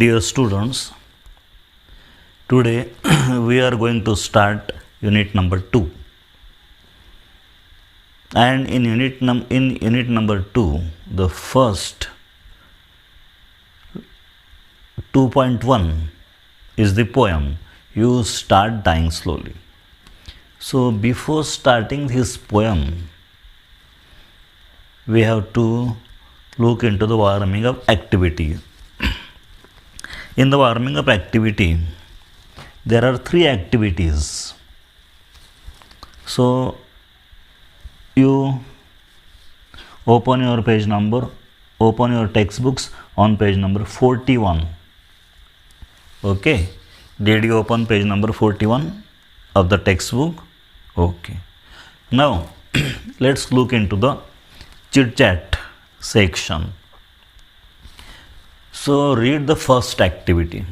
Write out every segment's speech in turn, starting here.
Dear students, today we are going to start unit number 2. And in unit number 2, the first 2.1 is the poem You Start Dying Slowly. So before starting this poem, we have to look into the warming up activity. In the warming up activity, there are 3 activities. So you open your textbooks on page number 41. Okay, did you open page number 41 of the textbook? Okay, now let's look into the chit chat section. So read the first activity.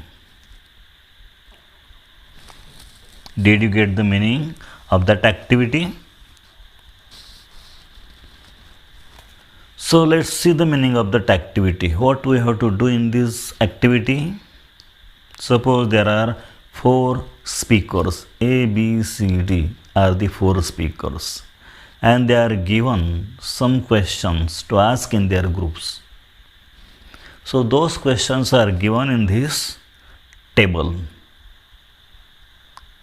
Did you get the meaning of that activity? So let's see the meaning of that activity. What we have to do in this activity? Suppose there are 4 speakers, A, B, C, D are the 4 speakers, and they are given some questions to ask in their groups. So those questions are given in this table.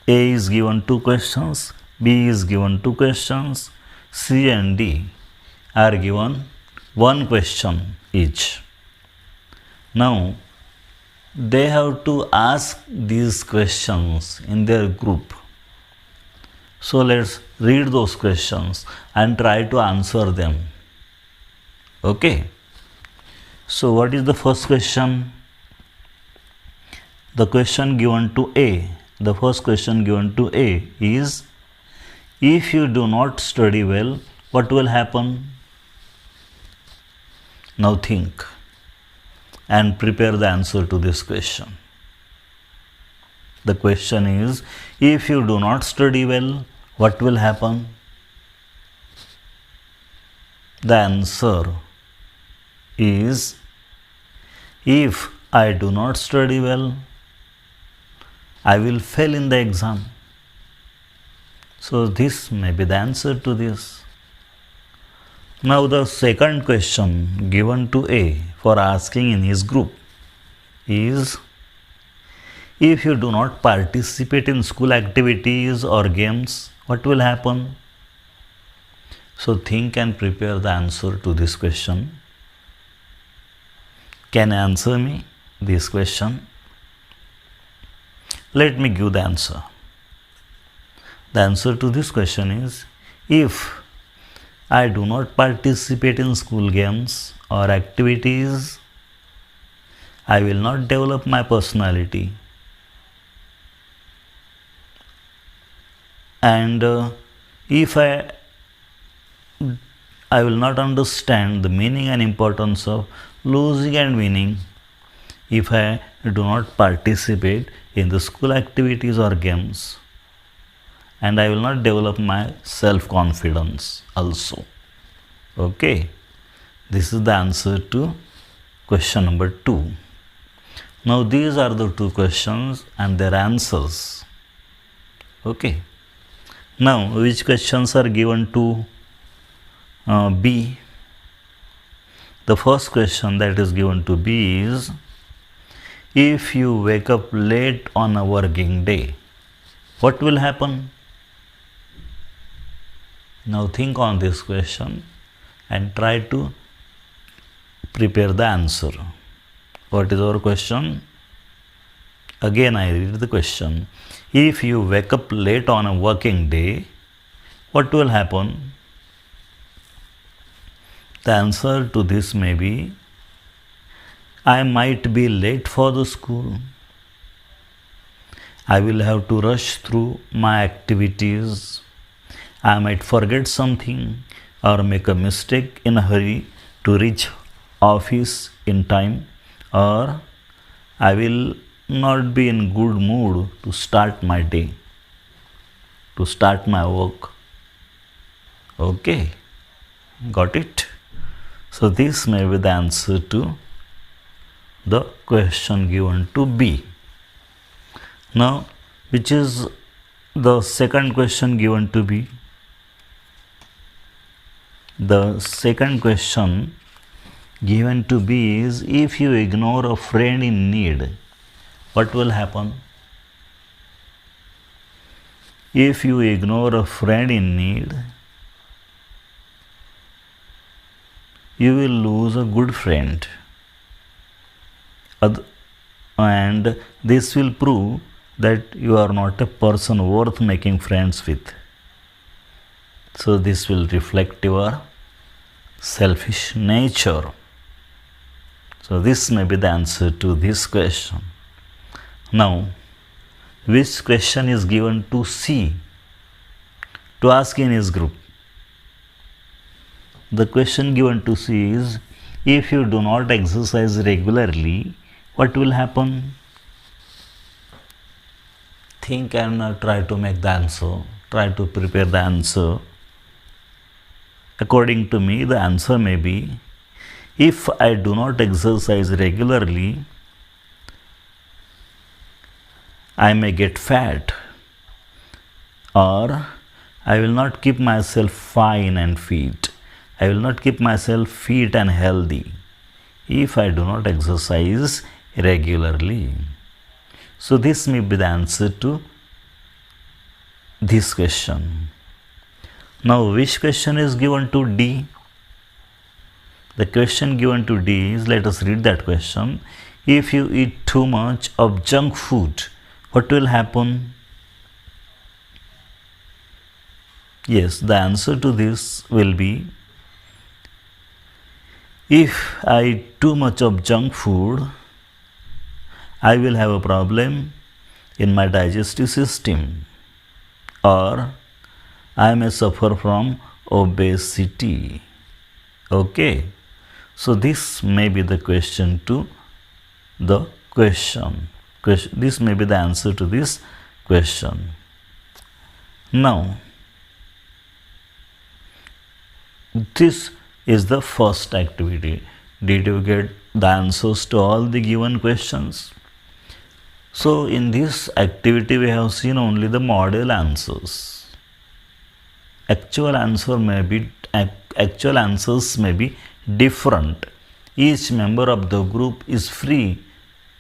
A is given 2 questions, B is given 2 questions, C and D are given 1 question each. Now they have to ask these questions in their group. So let's read those questions and try to answer them. Okay. So what is the first question? The question given to A. The first question given to A is, if you do not study well, what will happen? Now think and prepare the answer to this question. The question is, if you do not study well, what will happen? The answer is, if I do not study well, I will fail in the exam. So this may be the answer to this. Now the second question given to A for asking in his group is, if you do not participate in school activities or games, what will happen? So think and prepare the answer to this question. Can you answer me this question? Let me give the answer. The answer to this question is, if I do not participate in school games or activities, I will not develop my personality. And if I will not understand the meaning and importance of losing and winning if I do not participate in the school activities or games, and I will not develop my self-confidence also. Okay, this is the answer to question number 2. Now these are the 2 questions and their answers. Okay, now which questions are given to B? The first question that is given to B is, if you wake up late on a working day, what will happen? Now think on this question and try to prepare the answer. What is our question? Again I read the question. If you wake up late on a working day, what will happen? The answer to this may be, I might be late for the school. I will have to rush through my activities. I might forget something or make a mistake in a hurry to reach office in time, or I will not be in good mood to start my day, to start my work. Okay, got it? So this may be the answer to the question given to B. Now, which is the second question given to B? The second question given to B is, if you ignore a friend in need, what will happen? If you ignore a friend in need, you will lose a good friend. And this will prove that you are not a person worth making friends with. So this will reflect your selfish nature. So this may be the answer to this question. Now, which question is given to C to ask in his group? The question given to C is, if you do not exercise regularly, what will happen? Think and try to make the answer, try to prepare the answer. According to me, the answer may be, if I do not exercise regularly, I may get fat, or I will not keep myself fine and fit. I will not keep myself fit and healthy if I do not exercise regularly. So this may be the answer to this question. Now, which question is given to D? The question given to D is, let us read that question. If you eat too much of junk food, what will happen? Yes, the answer to this will be, if I eat too much of junk food, I will have a problem in my digestive system, or I may suffer from obesity. Okay, so this may be the question to the question. This may be the answer to this question. Now, this is the first activity. Did you get the answers to all the given questions? So in this activity we have seen only the model answers. Actual answers may be different. Each member of the group is free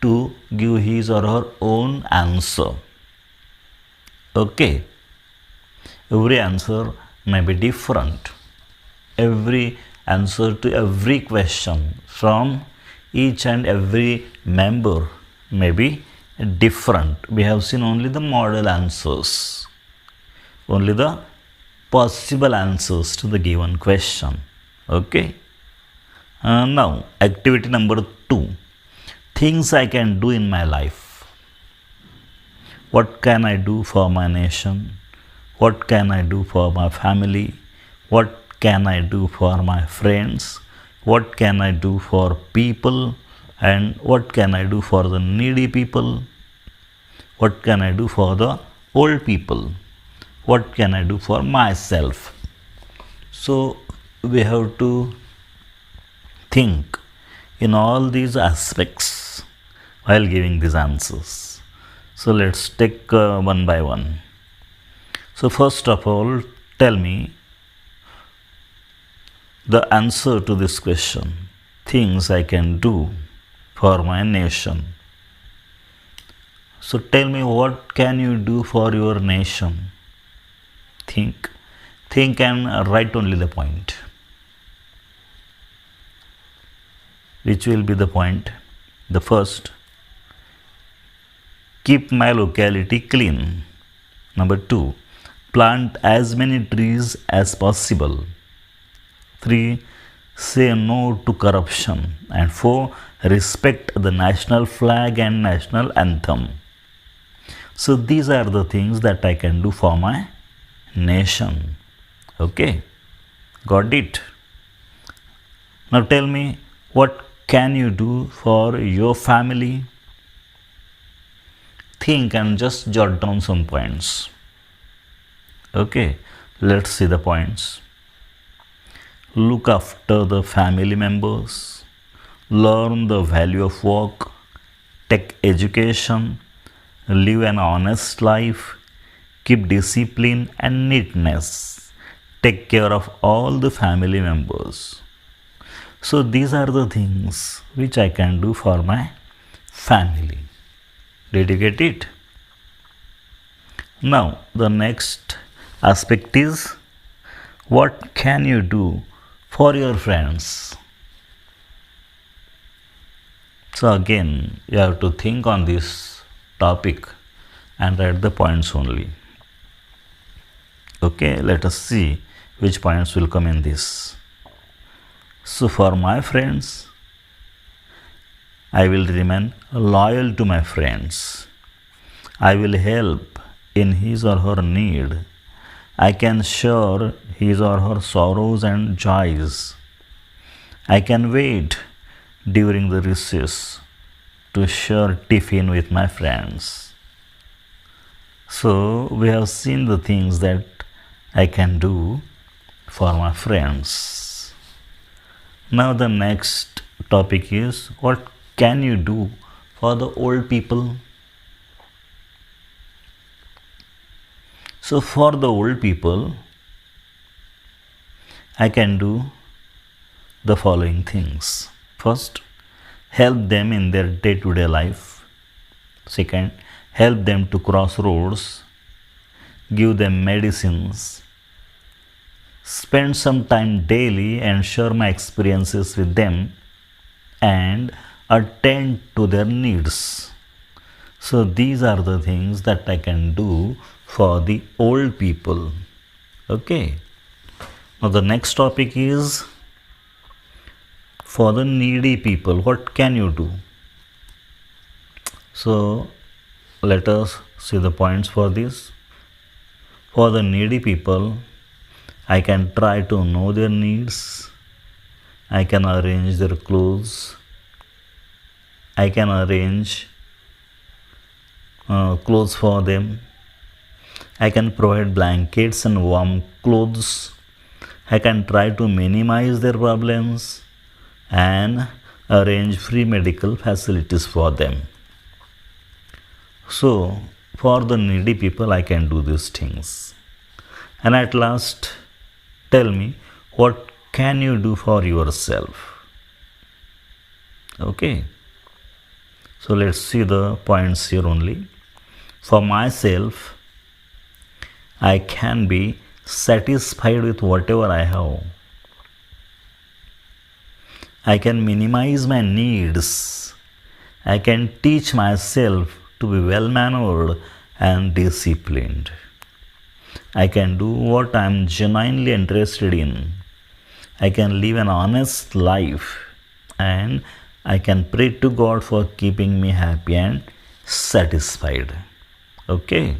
to give his or her own answer. Okay. Every answer may be different. Every answer to every question from each and every member may be different. We have seen only the model answers, only the possible answers to the given question. Okay. Now, activity number 2. Things I can do in my life. What can I do for my nation? What can I do for my family? What can I do for my friends? What can I do for people? And what can I do for the needy people? What can I do for the old people? What can I do for myself? So we have to think in all these aspects while giving these answers. So let's take one by one. So first of all, tell me the answer to this question. Things I can do for my nation. So tell me, what can you do for your nation? Think and write only the point. Which will be the point? The first, keep my locality clean. Number 2, plant as many trees as possible. 3, say no to corruption. And 4, respect the national flag and national anthem. So these are the things that I can do for my nation. Okay, got it? Now tell me, what can you do for your family? Think and just jot down some points. Okay, let's see the points. Look after the family members. learn the value of work, take education, live an honest life, keep discipline and neatness, take care of all the family members. So, these are the things which I can do for my family. Did you get it? Now, the next aspect is what can you do for your friends? So, again, you have to think on this topic and write the points only. Okay, let us see which points will come in this. So, for my friends, I will remain loyal to my friends. I will help in his or her need. I can share his or her sorrows and joys. I can wait during the recess to share tiffin with my friends. So, we have seen the things that I can do for my friends. Now, the next topic is what can you do for the old people? So, for the old people, I can do the following things. First, help them in their day to day life. Second, help them to cross roads, give them medicines, spend some time daily and share my experiences with them, and attend to their needs. So, these are the things that I can do for the old people. Okay. Now, the next topic is for the needy people. What can you do? So, let us see the points for this. For the needy people, I can try to know their needs. I can arrange their clothes. I can arrange clothes for them. I can provide blankets and warm clothes. I can try to minimize their problems and arrange free medical facilities for them. So, for the needy people, I can do these things. And at last, tell me, what can you do for yourself? Okay. So, let's see the points here only. For myself, I can be satisfied with whatever I have. I can minimize my needs. I can teach myself to be well mannered and disciplined. I can do what I am genuinely interested in. I can live an honest life, and I can pray to God for keeping me happy and satisfied. Okay.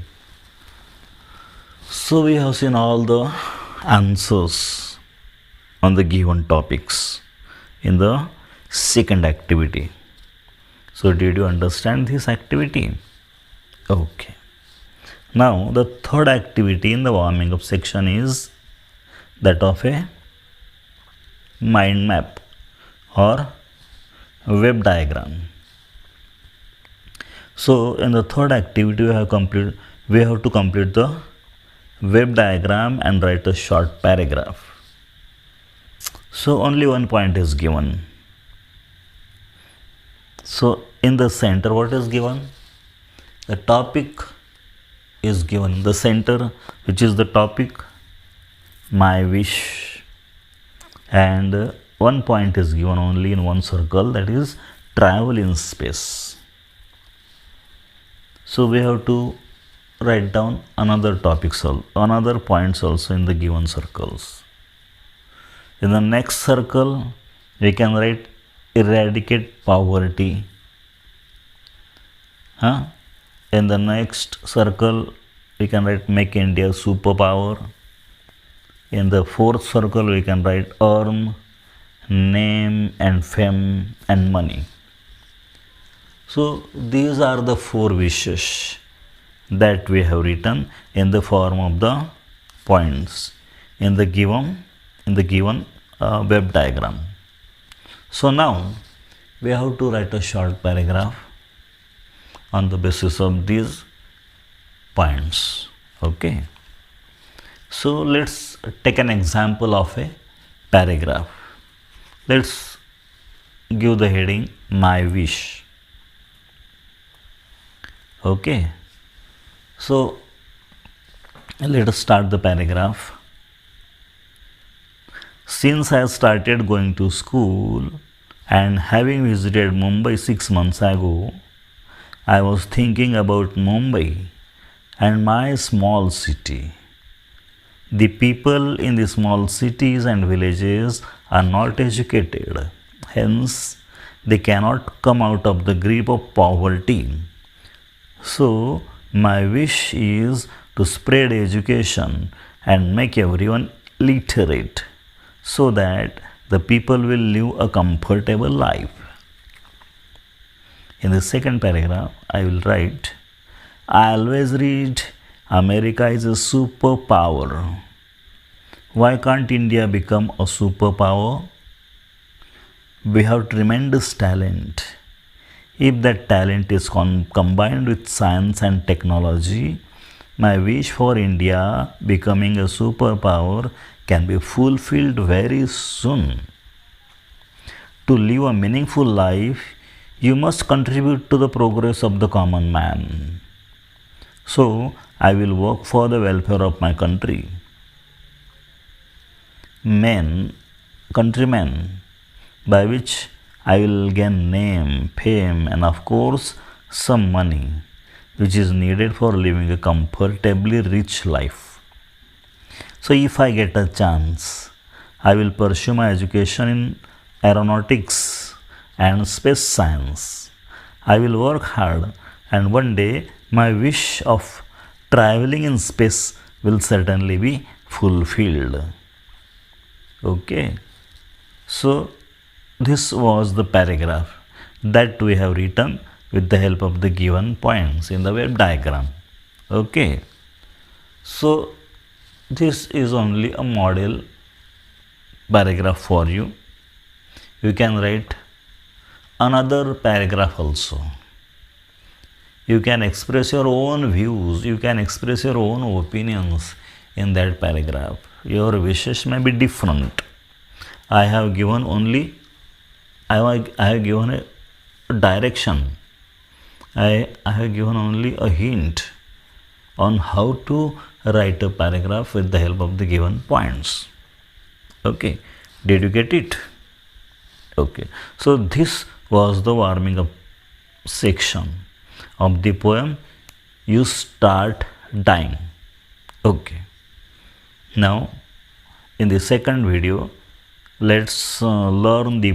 So, we have seen all the answers on the given topics in the second activity. So, did you understand this activity? Okay. Now, the third activity in the warming up section is that of a mind map or web diagram. So, in the third activity, we have to complete the web diagram and write a short paragraph. So, only one point is given. So, in the center, what is given? The topic is given in the center, which is the topic, my wish, and one point is given only in one circle, that is travel in space. So, we have to write down another points also in the given circles. In the next circle, we can write eradicate poverty. In the next circle, we can write make India superpower. In the fourth circle, we can write earn, name and fame and money. So, these are the 4 wishes that we have written in the form of the points in the given web diagram. So, now we have to write a short paragraph on the basis of these points. Okay. So let's take an example of a paragraph. Let's give the heading My Wish. Okay. So let us start the paragraph. Since I started going to school and having visited Mumbai 6 months ago, I was thinking about Mumbai and my small city. The people in the small cities and villages are not educated, hence, they cannot come out of the grip of poverty. So, my wish is to spread education and make everyone literate so that the people will live a comfortable life. In the second paragraph, I will write, I always read America is a superpower. Why can't India become a superpower? We have tremendous talent. If that talent is combined with science and technology, my wish for India becoming a superpower can be fulfilled very soon. To live a meaningful life, you must contribute to the progress of the common man. So, I will work for the welfare of my country. Men, countrymen, by which I will gain name, fame, and of course, some money, which is needed for living a comfortably rich life. So, if I get a chance, I will pursue my education in aeronautics and space science. I will work hard, and one day my wish of traveling in space will certainly be fulfilled. Okay, so this was the paragraph that we have written with the help of the given points in the web diagram. Okay, so this is only a model paragraph for you. You can write another paragraph also. You can express your own views, you can express your own opinions in that paragraph. Your wishes may be different. I have given a direction. I have given only a hint on how to write a paragraph with the help of the given points. Okay, did you get it? Okay, so this was the warming up section of the poem You Start Dying. Okay, now in the second video, let's learn the